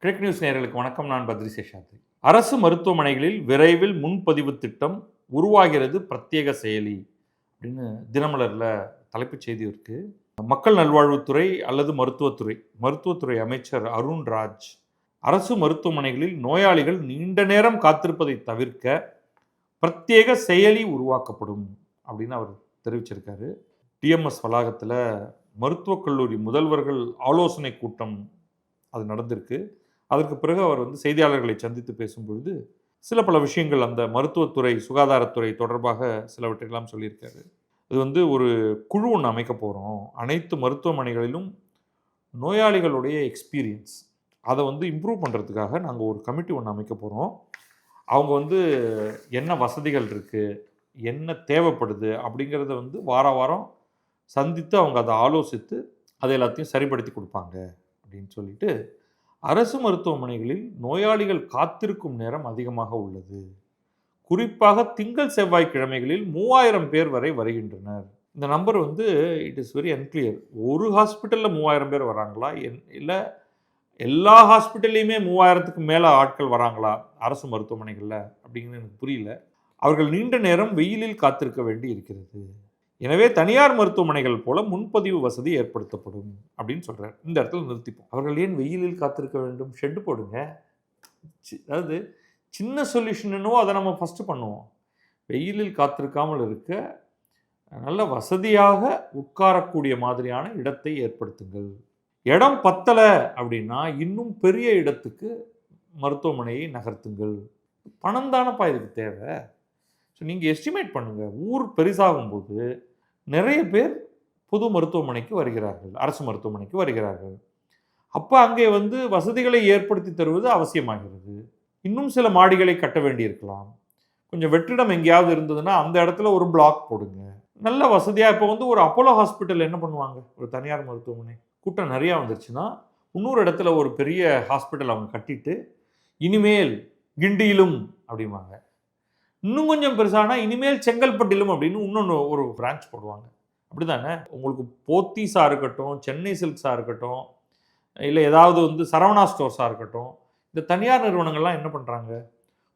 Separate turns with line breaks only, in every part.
கிரிக் news நேயர்களுக்கு வணக்கம். நான் பத்ரி சேஷாத்ரி. அரசு மருத்துவமனைகளில் விரைவில் முன்பதிவு திட்டம் உருவாகிறது, பிரத்யேக செயலி அப்படின்னு தினமலர்ல தலைப்புச் செய்தி இருக்கு. மக்கள் நல்வாழ்வுத்துறை அல்லது மருத்துவத்துறை அமைச்சர் அருண்ராஜ் அரசு மருத்துவமனைகளில் நோயாளிகள் நீண்ட நேரம் காத்திருப்பதை தவிர்க்க பிரத்யேக செயலி உருவாக்கப்படும் அப்படின்னு அவர் தெரிவிச்சிருக்காரு. டிஎம்எஸ் வளாகத்தில் மருத்துவக் கல்லூரி முதல்வர்கள் ஆலோசனை கூட்டம் அது நடந்திருக்கு. அதற்கு பிறகு அவர் செய்தியாளர்களை சந்தித்து பேசும்பொழுது பல விஷயங்கள் அந்த மருத்துவத்துறை சுகாதாரத்துறை தொடர்பாக சிலவற்றையெல்லாம் சொல்லியிருக்காரு. இது ஒரு குழு ஒன்று அமைக்க போகிறோம். அனைத்து மருத்துவமனைகளிலும் நோயாளிகளுடைய எக்ஸ்பீரியன்ஸ் அதை இம்ப்ரூவ் பண்ணுறதுக்காக நாங்கள் ஒரு கமிட்டி ஒன்று அமைக்க போகிறோம். அவங்க என்ன வசதிகள் இருக்குது, என்ன தேவைப்படுது அப்படிங்கிறத வார வாரம் சந்தித்து அவங்க அதை ஆலோசித்து அதை எல்லாத்தையும் சரிப்படுத்தி கொடுப்பாங்க அப்படின்னு சொல்லிட்டு, அரசு மருத்துவமனைகளில் நோயாளிகள் காத்திருக்கும் நேரம் அதிகமாக உள்ளது. குறிப்பாக திங்கள் செவ்வாய்க்கிழமைகளில் 3000 பேர் வரை வருகின்றனர். இந்த number it is very unclear. ஒரு ஹாஸ்பிட்டலில் 3000 பேர் வராங்களா, இல்லை எல்லா ஹாஸ்பிட்டல்லையுமே 3000க்கு மேலே ஆட்கள் வராங்களா அரசு மருத்துவமனைகளில் அப்படிங்கிறது எனக்கு புரியல. அவர்கள் நீண்ட நேரம் வெயிலில் காத்திருக்க வேண்டி இருக்கிறது. எனவே தனியார் மருத்துவமனைகள் போல முன்பதிவு வசதி ஏற்படுத்தப்படும் அப்படின்னு சொல்கிறார். இந்த இடத்துல நிறுத்திப்போம். அவர்கள் ஏன் வெயிலில் காத்திருக்க வேண்டும்? ஷெட்டு போடுங்க. அதாவது சின்ன சொல்யூஷன் என்னவோ அதை நம்ம ஃபஸ்ட்டு பண்ணுவோம். வெயிலில் காத்திருக்காமல் இருக்க நல்ல வசதியாக உட்காரக்கூடிய மாதிரியான இடத்தை ஏற்படுத்துங்கள். இடம் பத்தலை அப்படின்னா இன்னும் பெரிய இடத்துக்கு மருத்துவமனையை நகர்த்துங்கள். பணம் தானப்பா இதுக்கு தேவை. ஸோ நீங்கள் எஸ்டிமேட் பண்ணுங்கள். ஊர் பெருசாகும்போது நிறைய பேர் பொது மருத்துவமனைக்கு வருகிறார்கள், அரசு மருத்துவமனைக்கு வருகிறார்கள். அப்போ அங்கே வசதிகளை ஏற்படுத்தி தருவது அவசியமாகிறது. இன்னும் சில மாடிகளை கட்ட வேண்டியிருக்கலாம். கொஞ்சம் வெற்றிடம் எங்கேயாவது இருந்ததுன்னா அந்த இடத்துல ஒரு பிளாக் போடுங்க. நல்ல வசதியாக இப்போ ஒரு அப்போலோ ஹாஸ்பிட்டல் என்ன பண்ணுவாங்க, ஒரு தனியார் மருத்துவமனை கூட்டம் நிறையா வந்துருச்சுன்னா இன்னொரு இடத்துல ஒரு பெரிய ஹாஸ்பிட்டல் அவங்க கட்டிட்டு இனிமேல் கிண்டியிலும் அப்படிம்பாங்க. இன்னும் கொஞ்சம் பெருசானா இனிமேல் செங்கல்பட்டிலும் அப்படின்னு இன்னொன்று ஒரு பிரான்ச் போடுவாங்க. அப்படி தானே? உங்களுக்கு போத்தீஸாக இருக்கட்டும், சென்னை சில்க்ஸாக இருக்கட்டும், இல்லை ஏதாவது சரவணா ஸ்டோர்ஸாக இருக்கட்டும், இந்த தனியார் நிறுவனங்கள்லாம் என்ன பண்ணுறாங்க,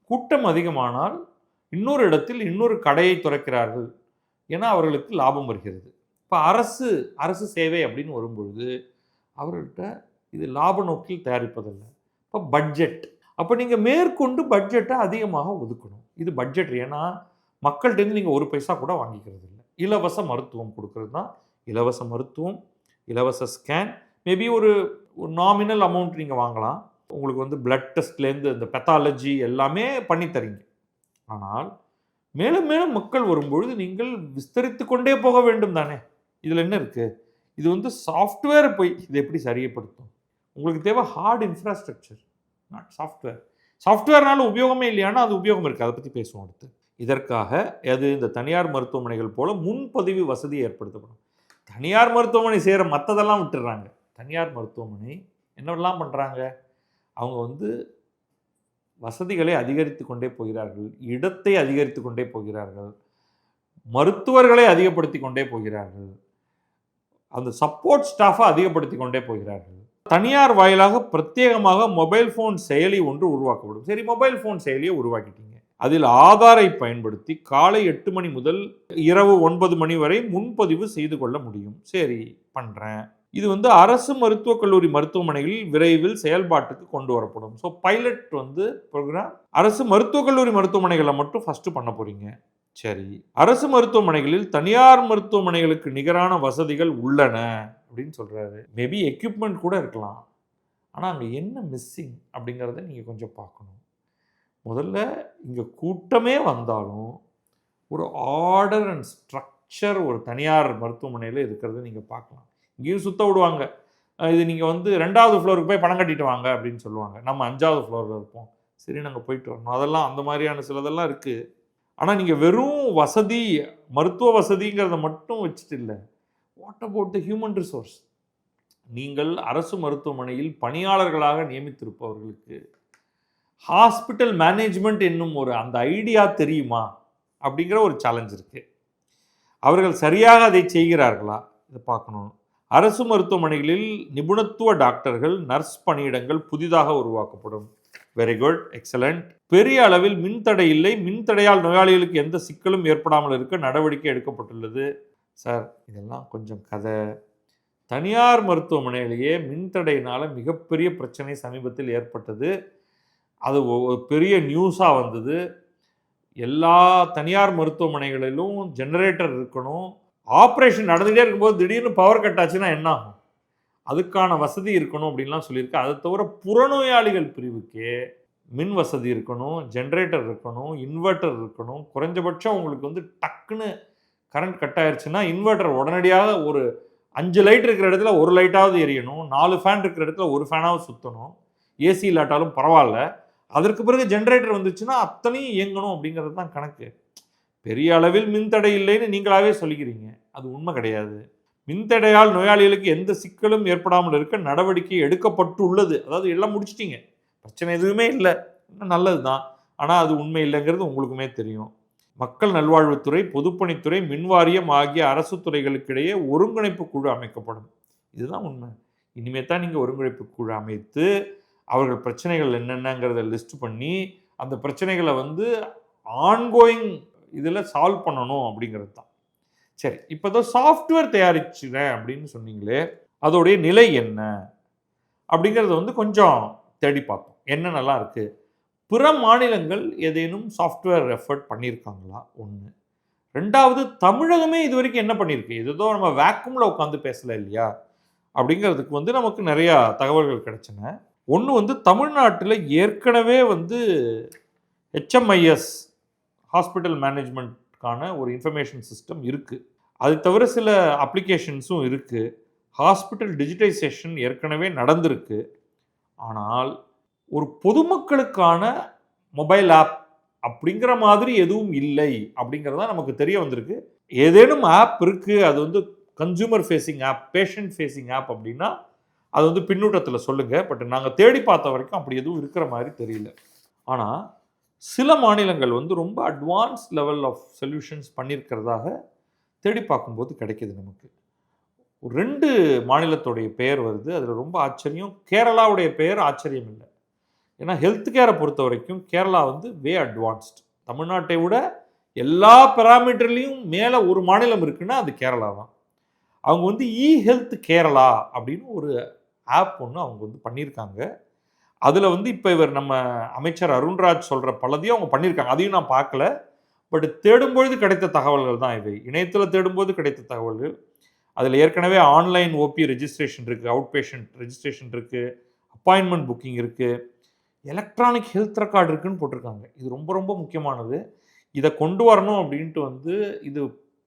கூட்டம் அதிகமானால் இன்னொரு இடத்தில் இன்னொரு கடையை திறக்கிறார்கள். ஏன்னா அவர்களுக்கு லாபம் வருகிறது. இப்போ அரசு சேவை அப்படின்னு வரும்பொழுது அவர்கள்ட்ட இது லாப நோக்கில் தயாரிப்பதில்லை. இப்போ பட்ஜெட், அப்போ நீங்கள் மேற்கொண்டு பட்ஜெட்டை அதிகமாக ஒதுக்கணும். இது பட்ஜெட். ஏன்னா மக்கள்கிட்டேருந்து நீங்கள் ஒரு பைசா கூட வாங்கிக்கிறது இல்லை. இலவச மருத்துவம் கொடுக்கறது தான். இலவச மருத்துவம், இலவச ஸ்கேன், மேபி ஒரு நாமினல் அமௌண்ட் நீங்கள் வாங்கலாம். உங்களுக்கு பிளட் டெஸ்ட்லேருந்து இந்த பெத்தாலஜி எல்லாமே பண்ணித்தரீங்க. ஆனால் மேலும் மேலும் மக்கள் வரும்பொழுது நீங்கள் விஸ்தரித்து கொண்டே போக வேண்டும் தானே. இதில் என்ன இருக்குது? இது சாஃப்ட்வேர் போய் இதை எப்படி சரியப்படுத்தும்? உங்களுக்கு தேவை ஹார்ட் இன்ஃப்ராஸ்ட்ரக்சர், நாட் சாஃப்ட்வேர். சாஃப்ட்வேர்னால உபயோகமே இல்லையானா அது உபயோகம் இருக்குது. அதை பற்றி பேசுவோம் அடுத்து. இதற்காக இந்த தனியார் மருத்துவமனைகள் போல முன்பதிவு வசதி ஏற்படுத்தப்படும். தனியார் மருத்துவமனை செய்கிற மற்றதெல்லாம் விட்டுடுறாங்க. தனியார் மருத்துவமனை என்னவெல்லாம் பண்ணுறாங்க, அவங்க வசதிகளை அதிகரித்து கொண்டே போகிறார்கள், இடத்தை அதிகரித்து கொண்டே போகிறார்கள், மருத்துவர்களை அதிகப்படுத்தி கொண்டே போகிறார்கள், அந்த சப்போர்ட் ஸ்டாஃபை அதிகப்படுத்தி கொண்டே போகிறார்கள். தனியார் வாயிலாக பிரத்யேகமாக மொபைல் ஃபோன் செயலி ஒன்று உருவாக்கப்படும். சரி, மொபைல் ஃபோன் செயலியை உருவாக்கிட்டீங்க. அதில் ஆதாரை பயன்படுத்தி காலை 8 மணி முதல் இரவு 9 மணி வரை முன்பதிவு செய்து கொள்ள முடியும். சரி, பண்ணுறேன். இது அரசு மருத்துவக் கல்லூரி மருத்துவமனைகளில் விரைவில் செயல்பாட்டுக்கு கொண்டு வரப்படும். ஸோ பைலட் ப்ரோக்ராம் அரசு மருத்துவக் கல்லூரி மருத்துவமனைகளை மட்டும் ஃபஸ்ட்டு பண்ண போகிறீங்க. சரி, அரசு மருத்துவமனைகளில் தனியார் மருத்துவமனைகளுக்கு நிகரான வசதிகள் உள்ளன அப்படின்னு சொல்கிறாரு. மேபி எக்யூப்மெண்ட் கூட இருக்கலாம். ஆனால் அங்கே என்ன மிஸ்ஸிங் அப்படிங்கிறத நீங்கள் கொஞ்சம் பார்க்கணும். முதல்ல இங்கே கூட்டமே வந்தாலும் ஒரு ஆர்டர் அண்ட் ஸ்ட்ரக்சர் ஒரு தனியார் மருத்துவமனையில் இருக்கிறத நீங்கள் பார்க்கலாம். இங்கேயும் சுத்த விடுவாங்க. இது நீங்கள் 2வது ஃப்ளோருக்கு போய் பணம் கட்டிட்டு வாங்க அப்படின்னு சொல்லுவாங்க. நம்ம 5வது ஃப்ளோரில் இருப்போம். சரி, நாங்கள் போயிட்டு வரணும். அதெல்லாம் அந்த மாதிரியான சிலதெல்லாம் இருக்குது. ஆனால் நீங்கள் வெறும் வசதி, மருத்துவ வசதிங்கிறத மட்டும் வச்சுட்டு இல்லை. What about the human resource? நீங்கள் அரசு மருத்துவமனையில் பணியாளர்களாக நியமித்திருப்பவர்களுக்கு ஹாஸ்பிட்டல் மேனேஜ்மெண்ட் என்னும் அந்த ஐடியா தெரியுமா அப்படிங்கிற ஒரு சேலஞ்ச் இருக்குது. அவர்கள் சரியாக அதை செய்கிறார்களா இதை பார்க்கணும். அரசு மருத்துவமனைகளில் நிபுணத்துவ டாக்டர்கள், நர்ஸ் பணியிடங்கள் புதிதாக உருவாக்கப்படும். Very good, excellent. பெரிய அளவில் மின்தடை இல்லை, மின்தடையால் நோயாளிகளுக்கு எந்த சிக்கலும் ஏற்படாமல் இருக்க நடவடிக்கை எடுக்கப்பட்டுள்ளது. சார், இதெல்லாம் கொஞ்சம் கதை. தனியார் மருத்துவமனையிலேயே மின்தடையினால் மிகப்பெரிய பிரச்சனை சமீபத்தில் ஏற்பட்டது. அது ஒரு பெரிய நியூஸாக வந்தது. எல்லா தனியார் மருத்துவமனைகளிலும் ஜெனரேட்டர் இருக்கணும். ஆப்ரேஷன் நடந்துகிட்டே இருக்கும்போது திடீர்னு பவர் கட் ஆச்சுன்னா என்ன ஆகும்? அதுக்கான வசதி இருக்கணும் அப்படின்லாம் சொல்லியிருக்கு. அதை தவிர புறநோயாளிகள் பிரிவுக்கே மின் வசதி இருக்கணும், ஜென்ரேட்டர் இருக்கணும், இன்வெர்ட்டர் இருக்கணும். குறைஞ்சபட்சம் உங்களுக்கு வந்து டக்குன்னு கரண்ட் கட் ஆயிடுச்சுன்னா இன்வெர்ட்டர் உடனடியாக ஒரு 5 லைட் இருக்கிற இடத்துல ஒரு லைட்டாவது எரியணும், 4 ஃபேன் இருக்கிற இடத்துல ஒரு ஃபேனாவது சுற்றணும். ஏசி இல்லாட்டாலும் பரவாயில்ல. அதற்கு பிறகு ஜென்ரேட்டர் வந்துச்சுன்னா அத்தனையும் இயங்கணும் அப்படிங்கிறது தான் கணக்கு. பெரிய அளவில் மின்தடை இல்லைன்னு நீங்களாவே சொல்லிக்கிறீங்க. அது உண்மை கிடையாது. மின்தடையால் நோயாளிகளுக்கு எந்த சிக்கலும் ஏற்படாமல் இருக்க நடவடிக்கை எடுக்கப்பட்டுள்ளது. அதாவது எல்லாம் முடிச்சிட்டிங்க, பிரச்சனை எதுவுமே இல்லை, நல்லது தான். ஆனால் அது உண்மை இல்லைங்கிறது உங்களுக்குமே தெரியும். மக்கள் நல்வாழ்வுத்துறை, பொதுப்பணித்துறை, மின்வாரியம் ஆகிய அரசு துறைகளுக்கிடையே ஒருங்கிணைப்பு குழு அமைக்கப்படும். இதுதான் உண்மை. இனிமேல் தான் நீங்கள் ஒருங்கிணைப்பு குழு அமைத்து அவர்கள் பிரச்சனைகள் என்னென்னங்கிறத லிஸ்ட் பண்ணி அந்த பிரச்சனைகளை வந்து ஆன்கோயிங் இதில் சால்வ் பண்ணணும் அப்படிங்கிறது தான். சரி, இப்போ தான் சாஃப்ட்வேர் தயாரிச்சுறேன் அப்படின்னு சொன்னீங்களே, அதோடைய நிலை என்ன அப்படிங்கிறத வந்து கொஞ்சம் தேடி பார்த்தோம். என்னென்னலாம் இருக்குது, பிற மாநிலங்கள் ஏதேனும் சாஃப்ட்வேர் எஃபர்ட் பண்ணியிருக்காங்களா? ஒன்று. ரெண்டாவது, தமிழகமே இது வரைக்கும் என்ன பண்ணியிருக்கு? ஏதோ நம்ம வேக்குமில் உட்காந்து பேசலை இல்லையா அப்படிங்கிறதுக்கு வந்து நமக்கு நிறையா தகவல்கள் கிடைச்சின. ஒன்று வந்து தமிழ்நாட்டில் ஏற்கனவே வந்து HMIS ஹாஸ்பிட்டல் மேனேஜ்மெண்ட்கான ஒரு இன்ஃபர்மேஷன் சிஸ்டம் இருக்குது. அது தவிர சில அப்ளிகேஷன்ஸும் இருக்குது. ஹாஸ்பிட்டல் டிஜிட்டைசேஷன் ஏற்கனவே நடந்திருக்கு. ஆனால் ஒரு பொதுமக்களுக்கான மொபைல் ஆப் அப்படிங்கிற மாதிரி எதுவும் இல்லை அப்படிங்கிறதா நமக்கு தெரிய வந்திருக்கு. ஏதேனும் ஆப் இருக்குது, அது வந்து consumer facing app, patient facing app அப்படின்னா அது வந்து பின்னூட்டத்தில் சொல்லுங்கள். பட் நாங்கள் தேடி பார்த்த வரைக்கும் அப்படி எதுவும் இருக்கிற மாதிரி தெரியல. ஆனால் சில மாநிலங்கள் வந்து ரொம்ப அட்வான்ஸ் லெவல் ஆஃப் சொல்யூஷன்ஸ் பண்ணியிருக்கிறதாக தேடி பார்க்கும்போது கிடைக்கிது நமக்கு. 2 மாநிலத்துடைய பெயர் வருது. அதில் ரொம்ப ஆச்சரியம், கேரளாவுடைய பெயர் ஆச்சரியம் இல்லை. ஏன்னா ஹெல்த் கேரை பொறுத்த வரைக்கும் கேரளா வந்து வே அட்வான்ஸ்ட். தமிழ்நாட்டை விட எல்லா பேராமீட்டர்லேயும் மேலே ஒரு மாநிலம் இருக்குன்னா அது கேரளா தான். அவங்க வந்து ஹெல்த் கேரளா அப்படின்னு ஒரு ஆப் ஒன்று அவங்க வந்து பண்ணியிருக்காங்க. அதில் வந்து இப்போ இவர் நம்ம அமைச்சர் அருண்ராஜ் சொல்கிற பலதையும் அவங்க பண்ணியிருக்காங்க. அதையும் நான் பார்க்கல. பட் தேடும்பொழுது கிடைத்த தகவல்கள் தான் இவை. இணையத்தில் தேடும்போது கிடைத்த தகவல்கள். அதில் ஏற்கனவே ஆன்லைன் ஓபி ரெஜிஸ்ட்ரேஷன் இருக்குது, அவுட் பேஷண்ட் ரெஜிஸ்ட்ரேஷன் இருக்குது, அப்பாயின்மெண்ட் புக்கிங் இருக்குது, எலக்ட்ரானிக் ஹெல்த் ரெக்கார்டு இருக்குதுன்னு போட்டிருக்காங்க. இது ரொம்ப ரொம்ப முக்கியமானது. இதை கொண்டு வரணும் அப்படின்ட்டு வந்து இது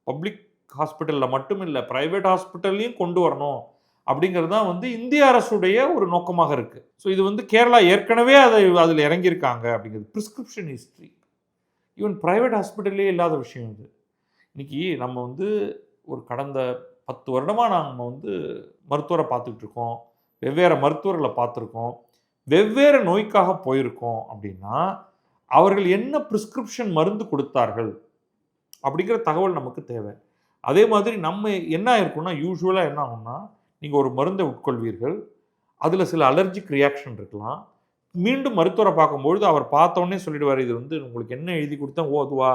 பப்ளிக் ஹாஸ்பிட்டலில் மட்டும் இல்லை, ப்ரைவேட் ஹாஸ்பிட்டல்லையும் கொண்டு வரணும் அப்படிங்கிறது தான் வந்து இந்திய அரசுடைய ஒரு நோக்கமாக இருக்குது. ஸோ இது வந்து கேரளா ஏற்கனவே அதில் இறங்கியிருக்காங்க அப்படிங்கிறது. ப்ரிஸ்கிரிப்ஷன் ஹிஸ்ட்ரி ஈவன் ப்ரைவேட் ஹாஸ்பிட்டல்லே இல்லாத விஷயம் இது. இன்றைக்கி நம்ம வந்து ஒரு கடந்த 10 வருடமாக நம்ம வந்து மருத்துவரை பார்த்துக்கிட்டு இருக்கோம், வெவ்வேறு மருத்துவர்களை பார்த்துருக்கோம், வெவ்வேறு நோய்க்காக போயிருக்கோம். அப்படின்னா அவர்கள் என்ன ப்ரிஸ்கிரிப்ஷன் மருந்து கொடுத்தார்கள் அப்படிங்கிற தகவல் நமக்கு தேவை. அதே மாதிரி நம்ம என்ன ஆயிருக்கும்னா, யூஸ்வலாக என்ன ஆகும்னா, நீங்கள் ஒரு மருந்தை உட்கொள்வீர்கள், அதில் சில அலர்ஜிக் ரியாக்ஷன் இருக்கலாம். மீண்டும் மருத்துவரை பார்க்கும்பொழுது அவர் பார்த்தோன்னே சொல்லிடுவார், இது வந்து உங்களுக்கு என்ன எழுதி கொடுத்தா, ஓ அதுவா,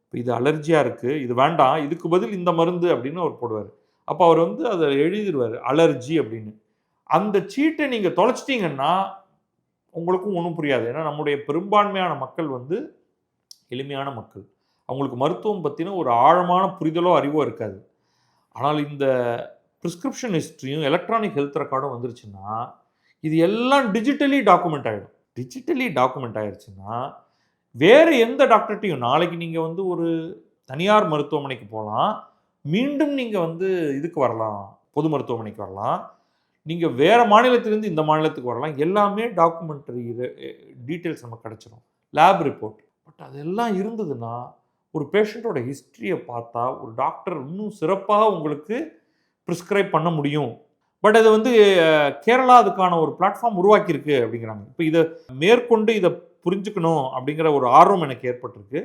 இப்போ இது அலர்ஜியாக இருக்குது, இது வேண்டாம், இதுக்கு பதில் இந்த மருந்து அப்படின்னு அவர் போடுவார். அப்போ அவர் வந்து அதை எழுதிடுவார் அலர்ஜி அப்படின்னு. அந்த சீட்டை நீங்கள் தொலைச்சிட்டிங்கன்னா உங்களுக்கும் ஒன்றும் புரியாது. ஏன்னா நம்முடைய பெரும்பான்மையான மக்கள் வந்து எளிமையான மக்கள். அவங்களுக்கு மருத்துவம் பற்றின ஒரு ஆழமான புரிதலோ அறிவோ இருக்காது. ஆனால் இந்த ப்ரிஸ்கிரிப்ஷன் ஹிஸ்ட்ரியும் எலக்ட்ரானிக் ஹெல்த் ரெக்கார்டும் வந்துருச்சுன்னா இது எல்லாம் டிஜிட்டலி டாக்குமெண்ட் ஆகிடும். டிஜிட்டலி டாக்குமெண்ட் ஆகிடுச்சுன்னா வேறு எந்த டாக்டர்கிட்டையும் நாளைக்கு நீங்கள் வந்து ஒரு தனியார் மருத்துவமனைக்கு போகலாம், மீண்டும் நீங்கள் வந்து இதுக்கு வரலாம், பொது மருத்துவமனைக்கு வரலாம், நீங்கள் வேறு மாநிலத்திலேருந்து இந்த மாநிலத்துக்கு வரலாம், எல்லாமே டாக்குமெண்ட்ரி டீட்டெயில்ஸ் நமக்கு கிடச்சிடும், லேப் ரிப்போர்ட். பட் அதெல்லாம் இருந்ததுன்னா ஒரு பேஷண்ட்டோட ஹிஸ்ட்ரியை பார்த்தா ஒரு டாக்டர் இன்னும் சிறப்பாக உங்களுக்கு ப்ரிஸ்கிரைப் பண்ண முடியும். பட் அது வந்து கேரளா அதுக்கான ஒரு பிளாட்ஃபார்ம் உருவாக்கியிருக்கு அப்படிங்கிறாங்க. இப்போ இதை மேற்கொண்டு இதை புரிஞ்சுக்கணும் அப்படிங்கிற ஒரு ஆர்வம் எனக்கு ஏற்பட்டிருக்கு.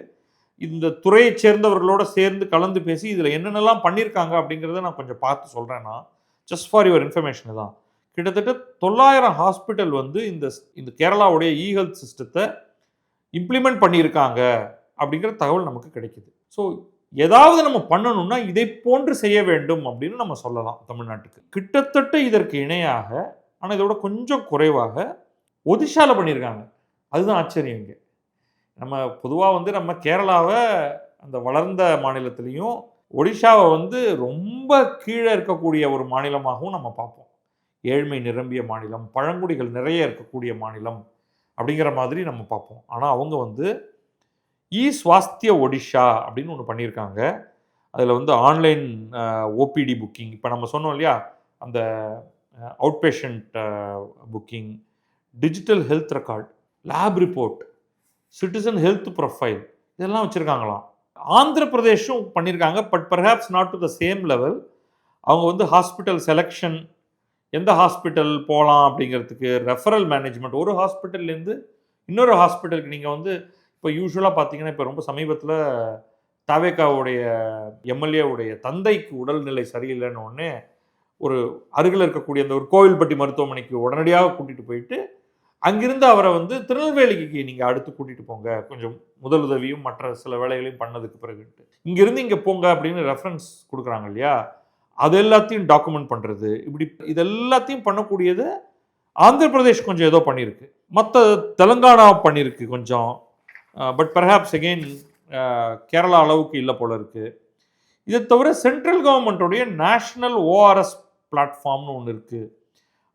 இந்த துறையை சேர்ந்தவர்களோட சேர்ந்து கலந்து பேசி இதில் என்னென்னலாம் பண்ணியிருக்காங்க அப்படிங்கிறத நான் கொஞ்சம் பார்த்து சொல்கிறேன்னா, ஜஸ்ட் ஃபார் யுவர் இன்ஃபர்மேஷன் தான். கிட்டத்தட்ட 900 ஹாஸ்பிட்டல் வந்து இந்த கேரளாவுடைய ஹெல்த் சிஸ்டத்தை இம்ப்ளிமெண்ட் பண்ணியிருக்காங்க அப்படிங்கிற தகவல் நமக்கு கிடைக்குது. ஸோ ஏதாவது நம்ம பண்ணணும்னா இதை போன்று செய்ய வேண்டும் அப்படின்னு நம்ம சொல்லலாம் தமிழ்நாட்டுக்கு. கிட்டத்தட்ட இதற்கு இணையாக, ஆனால் இதோட கொஞ்சம் குறைவாக ஒடிஷாவில் பண்ணியிருக்காங்க. அதுதான் ஆச்சரியம். இங்கே நம்ம பொதுவாக வந்து நம்ம கேரளாவை அந்த வளர்ந்த மாநிலத்திலையும் ஒடிஷாவை வந்து ரொம்ப கீழே இருக்கக்கூடிய ஒரு மாநிலமாகவும் நம்ம பார்ப்போம். ஏழ்மை நிரம்பிய மாநிலம், பழங்குடிகள் நிறைய இருக்கக்கூடிய மாநிலம் அப்படிங்கிற மாதிரி நம்ம பார்ப்போம். ஆனால் அவங்க வந்து ஸ்வாஸ்திய ஒடிஷா அப்படின்னு ஒன்று பண்ணியிருக்காங்க. அதில் வந்து ஆன்லைன் ஓபிடி புக்கிங், இப்போ நம்ம சொன்னோம் இல்லையா, அந்த out patient booking, digital health record, lab report, citizen health profile, இதெல்லாம் வச்சுருக்காங்களாம். ஆந்திர பிரதேஷும் பண்ணியிருக்காங்க. But perhaps not to the same level. அவங்க வந்து ஹாஸ்பிட்டல் செலெக்ஷன், எந்த ஹாஸ்பிட்டல் போகலாம் அப்படிங்கிறதுக்கு ரெஃபரல் மேனேஜ்மெண்ட், ஒரு ஹாஸ்பிட்டல்லேருந்து இன்னொரு ஹாஸ்பிட்டலுக்கு நீங்கள் வந்து இப்போ யூஸ்வலாக பார்த்தீங்கன்னா, இப்போ ரொம்ப சமீபத்தில் தாவேகாவுடைய எம்எல்ஏவுடைய தந்தைக்கு உடல்நிலை சரியில்லைன்னு உடனே ஒரு அருகில் இருக்கக்கூடிய அந்த ஒரு கோவில்பட்டி மருத்துவமனைக்கு உடனடியாக கூட்டிகிட்டு போயிட்டு அங்கிருந்து அவரை வந்து திருநெல்வேலிக்கு நீங்கள் அடுத்து கூட்டிகிட்டு போங்க, கொஞ்சம் முதலுதவியும் மற்ற சில வேலைகளையும் பண்ணதுக்கு பிறகுட்டு இங்கிருந்து இங்கே போங்க அப்படின்னு ரெஃபரன்ஸ் கொடுக்குறாங்க இல்லையா, அது எல்லாத்தையும் டாக்குமெண்ட் பண்ணுறது, இப்படி இது எல்லாத்தையும் பண்ணக்கூடியது ஆந்திர பிரதேஷ் கொஞ்சம் ஏதோ பண்ணியிருக்கு, மற்ற தெலுங்கானா பண்ணியிருக்கு கொஞ்சம். பட் பெர்ஹாப்ஸ் அகெயின் கேரளா அளவுக்கு இல்லை போல இருக்குது. இதை தவிர சென்ட்ரல் கவர்மெண்ட்டுடைய நேஷ்னல் ஓஆர்எஸ் பிளாட்ஃபார்ம்னு ஒன்று இருக்குது.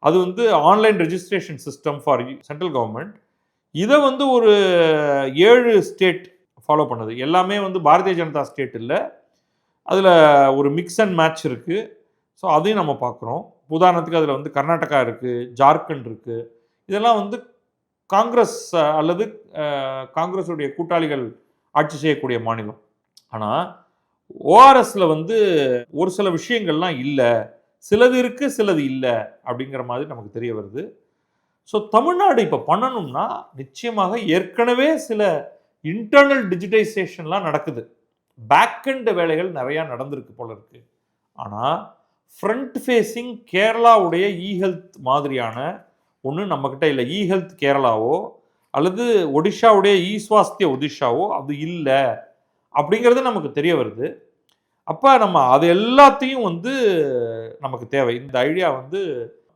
அது வந்து online registration system for central government. இதை வந்து ஒரு 7 ஸ்டேட் ஃபாலோ பண்ணுது. எல்லாமே வந்து பாரதிய ஜனதா ஸ்டேட் இல்லை, அதில் ஒரு மிக்ஸ் அண்ட் மேட்ச் இருக்குது. ஸோ அதையும் நம்ம பார்க்குறோம். உதாரணத்துக்கு அதில் வந்து கர்நாடகா இருக்குது, ஜார்க்கண்ட் இருக்குது. இதெல்லாம் வந்து காங்கிரஸ் அல்லது காங்கிரஸுடைய கூட்டாளிகள் ஆட்சி செய்யக்கூடிய மாநிலம். ஆனால் ஓஆர்எஸில் வந்து ஒரு சில விஷயங்கள்லாம் இல்லை, சிலது இருக்குது சிலது இல்லை அப்படிங்கிற மாதிரி நமக்கு தெரிய வருது. ஸோ தமிழ்நாடு இப்போ பண்ணணும்னா நிச்சயமாக ஏற்கனவே சில இன்டர்னல் டிஜிட்டைசேஷன்லாம் நடக்குது, பேக்கெண்ட் வேலைகள் நிறையா நடந்திருக்கு போல இருக்கு. ஆனால் ஃப்ரண்ட் ஃபேஸிங் கேரளாவுடைய ஹெல்த் மாதிரியான ஒன்று நம்மக்கிட்ட இல்லை. ஹெல்த் கேரளாவோ அல்லது ஒடிஷாவுடைய ஸ்வாஸ்திய ஒடிஷாவோ அது இல்லை அப்படிங்கிறது நமக்கு தெரிய வருது. அப்போ நம்ம அது எல்லாத்தையும் வந்து நமக்கு தேவை. இந்த ஐடியா வந்து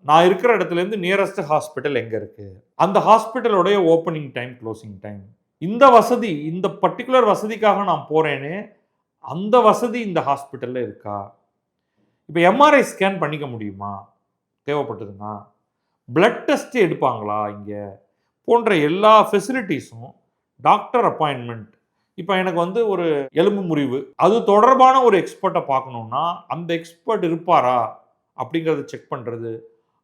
நான் இருக்கிற இடத்துலேருந்து நியரஸ்ட் ஹாஸ்பிட்டல் எங்கே இருக்குது, அந்த ஹாஸ்பிட்டலோடைய ஓப்பனிங் டைம், க்ளோசிங் டைம், இந்த வசதி, இந்த பர்டிகுலர் வசதிக்காக நான் போகிறேனே அந்த வசதி இந்த ஹாஸ்பிட்டலில் இருக்கா, இப்போ எம்ஆர்ஐ ஸ்கேன் பண்ணிக்க முடியுமா தேவைப்பட்டதுன்னா, பிளட் டெஸ்ட் எடுப்பாங்களா இங்கே, போன்ற எல்லா ஃபெசிலிட்டிஸும், டாக்டர் அப்பாயின்மெண்ட். இப்போ எனக்கு வந்து ஒரு எலும்பு முறிவு, அது தொடர்பான ஒரு எக்ஸ்பர்ட்டை பார்க்கணுன்னா அந்த எக்ஸ்பர்ட் இருப்பாரா அப்படிங்கிறத செக் பண்ணுறது,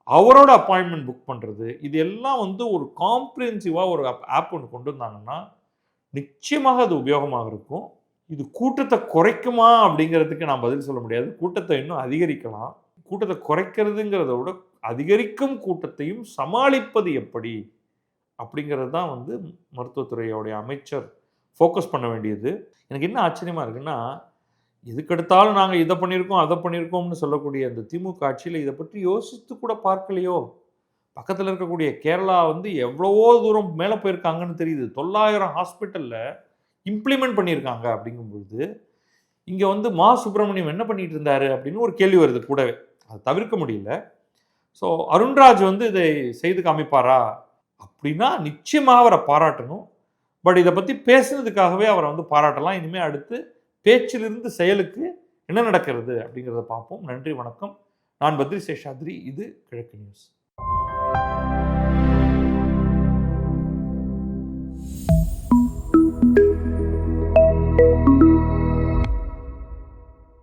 அவரோட அப்பாயின்மெண்ட் புக் பண்ணுறது, இது எல்லாம் வந்து ஒரு காம்ப்ரிஹென்சிவாக ஒரு ஆப் ஒன்று கொண்டு வந்தாங்கன்னா நிச்சயமாக அது உபயோகமாக இருக்கும். இது கூட்டத்தை குறைக்குமா அப்படிங்கிறதுக்கு நான் பதில் சொல்ல முடியாது. கூட்டத்தை இன்னும் அதிகரிக்கலாம். கூட்டத்தை குறைக்கிறதுங்கிறத விட அதிகரிக்கும் கூட்டத்தையும் சமாளிப்பது எப்படி அப்படிங்கிறது தான் வந்து மருத்துவத்துறையோடைய அமைச்சர் ஃபோக்கஸ் பண்ண வேண்டியது. எனக்கு என்ன ஆச்சரியமாக இருக்குன்னா, எதுக்கெடுத்தாலும் நாங்கள் இதை பண்ணியிருக்கோம் அதை பண்ணியிருக்கோம்னு சொல்லக்கூடிய அந்த திமுக ஆட்சியில் இதை பற்றி யோசித்து கூட பார்க்கலையோ. பக்கத்தில் இருக்கக்கூடிய கேரளா வந்து எவ்வளவோ தூரம் மேலே போயிருக்காங்கன்னு தெரியுது. 900 ஹாஸ்பிட்டலில் இம்ப்ளிமெண்ட் பண்ணியிருக்காங்க அப்படிங்கும்பொழுது இங்கே வந்து மா சுப்பிரமணியம் என்ன பண்ணிட்டு இருந்தாரு அப்படின்னு ஒரு கேள்வி வருது கூடவே. அதை தவிர்க்க முடியல. ஸோ அருண்ராஜ் வந்து இதை செய்து காமிப்பாரா அப்படின்னா நிச்சயமாக அவரை பாராட்டணும். பட் இதை பற்றி பேசுனதுக்காகவே அவரை வந்து பாராட்டலாம். இனிமேல் அடுத்து பேச்சிலிருந்து செயலுக்கு என்ன நடக்கிறது அப்படிங்கிறத பார்ப்போம். நன்றி, வணக்கம். நான் பத்ரி சேஷாத்ரி. இது கிழக்கு நியூஸ்.